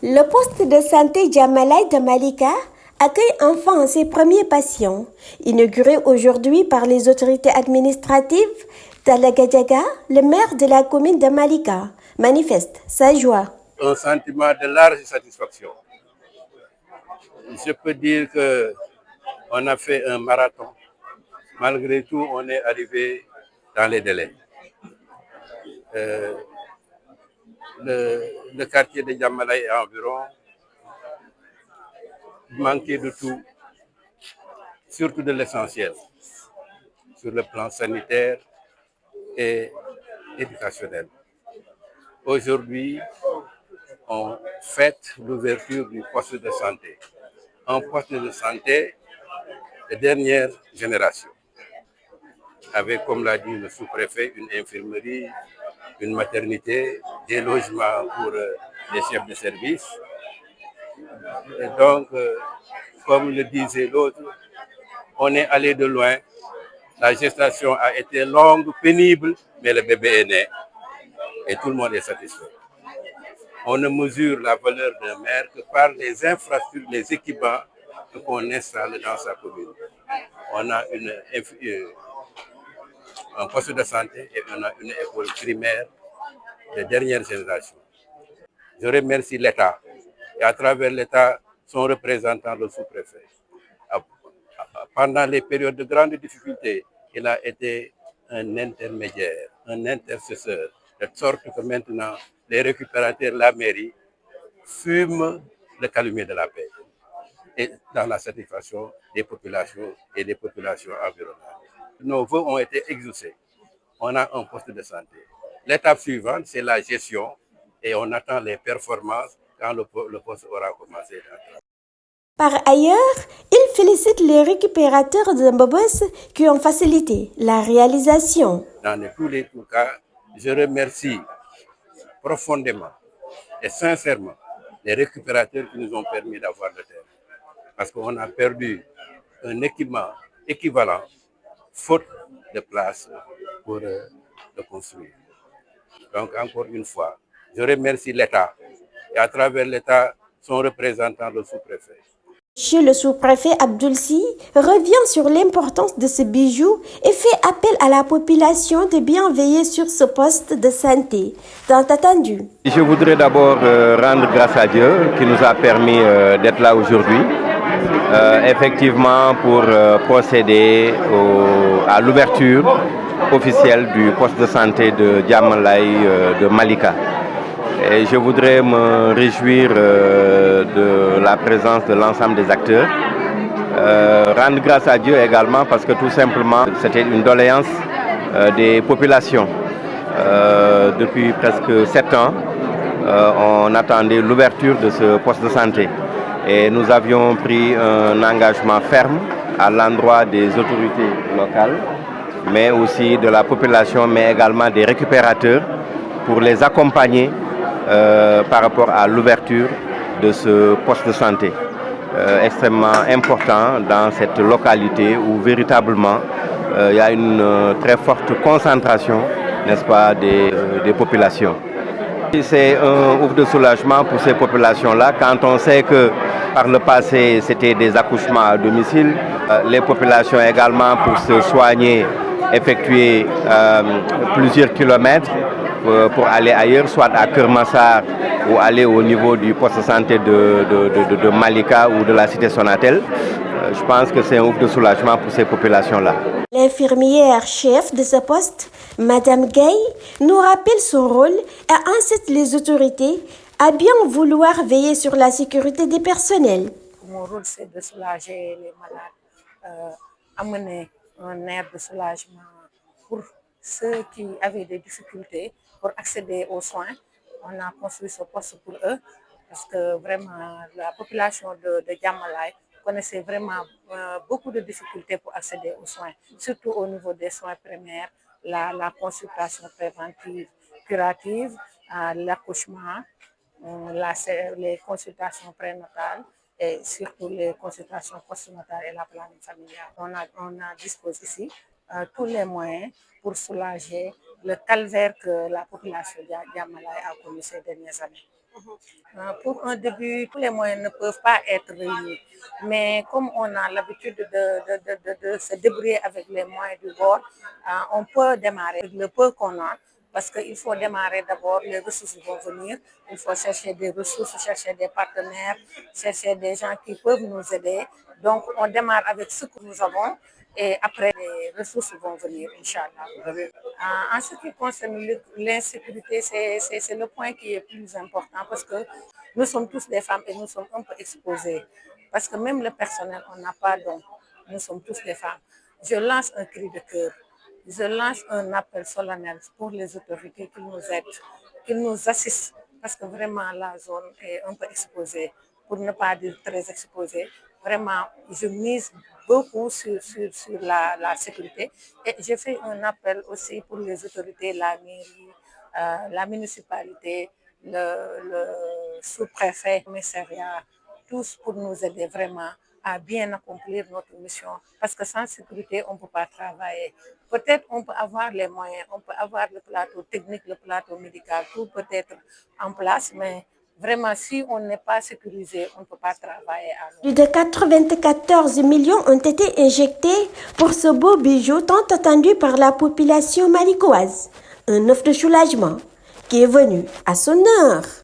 Le poste de santé Djamalai de Malika accueille enfin ses premiers patients. Inauguré aujourd'hui par les autorités administratives, Talagadjaga, le maire de la commune de Malika, manifeste sa joie. Un sentiment de large satisfaction. Je peux dire qu'on a fait un marathon. Malgré tout, on est arrivé dans les délais. Euh, le quartier de Djamalai et environ manquait de tout, surtout de l'essentiel, sur le plan sanitaire et éducationnel. Aujourd'hui, on fête l'ouverture du poste de santé. Un poste de santé de dernière génération, avec, comme l'a dit le sous-préfet, une infirmerie, une maternité, des logements pour les chefs de service. Et donc, comme le disait l'autre, on est allé de loin. La gestation a été longue, pénible, mais le bébé est né et tout le monde est satisfait. On ne mesure la valeur d'un maire que par les infrastructures, les équipements qu'on installe dans sa commune. On a un poste de santé et on a une école primaire de dernière génération. Je remercie l'État et à travers l'État, son représentant, le sous-préfet. Pendant les périodes de grandes difficultés, il a été un intermédiaire, un intercesseur, de sorte que maintenant, les récupérateurs de la mairie fument le calumet de la paix et dans la satisfaction des populations et des populations environnantes. Nos vœux ont été exaucés. On a un poste de santé. L'étape suivante, c'est la gestion et on attend les performances quand le poste aura commencé à travailler. Par ailleurs, il félicite les récupérateurs de Mbobos qui ont facilité la réalisation. Dans tous les cas, je remercie profondément et sincèrement les récupérateurs qui nous ont permis d'avoir le terrain. Parce qu'on a perdu un équipement équivalent, faute de place pour le construire. Donc, encore une fois, je remercie l'État et à travers l'État, son représentant, le sous-préfet. Chez le sous-préfet Abdoulsi revient sur l'importance de ce bijou et fait appel à la population de bien veiller sur ce poste de santé tant attendu. Je voudrais d'abord rendre grâce à Dieu qui nous a permis d'être là aujourd'hui, effectivement pour procéder à l'ouverture officielle du poste de santé de Djamalai de Malika. Et je voudrais me réjouir de la présence de l'ensemble des acteurs. Rendre grâce à Dieu également parce que tout simplement c'était une doléance des populations. Depuis presque 7 ans, on attendait l'ouverture de ce poste de santé. Et nous avions pris un engagement ferme à l'endroit des autorités locales, mais aussi de la population, mais également des récupérateurs pour les accompagner par rapport à l'ouverture de ce poste de santé. Extrêmement important dans cette localité où véritablement il y a une très forte concentration, n'est-ce pas, des populations. C'est un ouf de soulagement pour ces populations-là quand on sait que par le passé c'était des accouchements à domicile. Les populations également pour se soigner effectuer plusieurs kilomètres pour aller ailleurs, soit à Kermassar ou aller au niveau du poste de santé de Malika ou de la cité Sonatel. Je pense que c'est un ouf de soulagement pour ces populations-là. L'infirmière chef de ce poste, Madame Gay, nous rappelle son rôle et incite les autorités à bien vouloir veiller sur la sécurité des personnels. Mon rôle, c'est de soulager les malades, amener un air de soulagement pour ceux qui avaient des difficultés pour accéder aux soins. On a construit ce poste pour eux parce que vraiment la population de Djamalai connaissait vraiment beaucoup de difficultés pour accéder aux soins, surtout au niveau des soins primaires, la consultation préventive, curative, l'accouchement, les consultations prénatales et surtout les consultations postnatales et la planning familiale. On a dispose ici tous les moyens pour soulager le calvaire que la population de Djamalai a connu ces dernières années. Pour un début, tous les moyens ne peuvent pas être réunis. Mais comme on a l'habitude de se débrouiller avec les moyens du bord, on peut démarrer avec le peu qu'on a. Parce qu'il faut démarrer d'abord, les ressources vont venir. Il faut chercher des ressources, chercher des partenaires, chercher des gens qui peuvent nous aider. Donc, on démarre avec ce que nous avons et après, les ressources vont venir, Inch'Allah. En ce qui concerne l'insécurité, c'est le point qui est plus important parce que nous sommes tous des femmes et nous sommes un peu exposées. Parce que même le personnel, on n'a pas donc. Nous sommes tous des femmes. Je lance un cri de cœur. Je lance un appel solennel pour les autorités qui nous aident, qui nous assistent, parce que vraiment la zone est un peu exposée, pour ne pas dire très exposée. Vraiment, je mise beaucoup sur la sécurité et je fais un appel aussi pour les autorités, la mairie, la municipalité, le sous-préfet, le commissariat, tous pour nous aider vraiment à bien accomplir notre mission. Parce que sans sécurité, on ne peut pas travailler. Peut-être on peut avoir les moyens, on peut avoir le plateau technique, le plateau médical, tout peut être en place, mais vraiment, si on n'est pas sécurisé, on ne peut pas travailler. Plus de 94 millions ont été injectés pour ce beau bijou tant attendu par la population malicoise. Un offre de soulagement qui est venu à son heure.